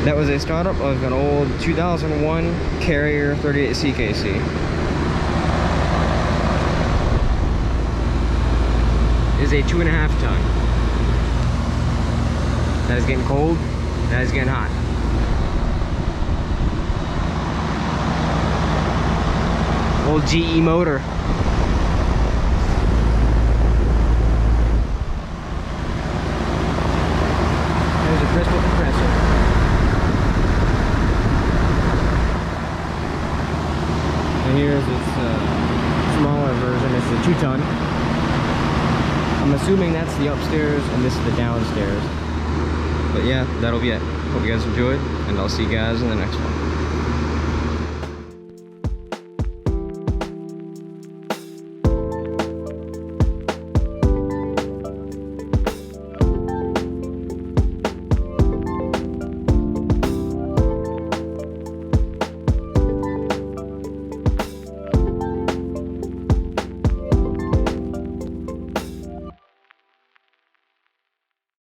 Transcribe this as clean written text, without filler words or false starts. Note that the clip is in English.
That was a startup of an old 2001 Carrier 38 CKC. Is a 2.5 ton. That is getting cold. That is getting hot. Old GE motor. There's a crystal compressor. And here's its smaller version. It's a 2-ton. I'm assuming that's the upstairs and this is the downstairs. But yeah, that'll be it. Hope you guys enjoyed, and I'll see you guys in the next one.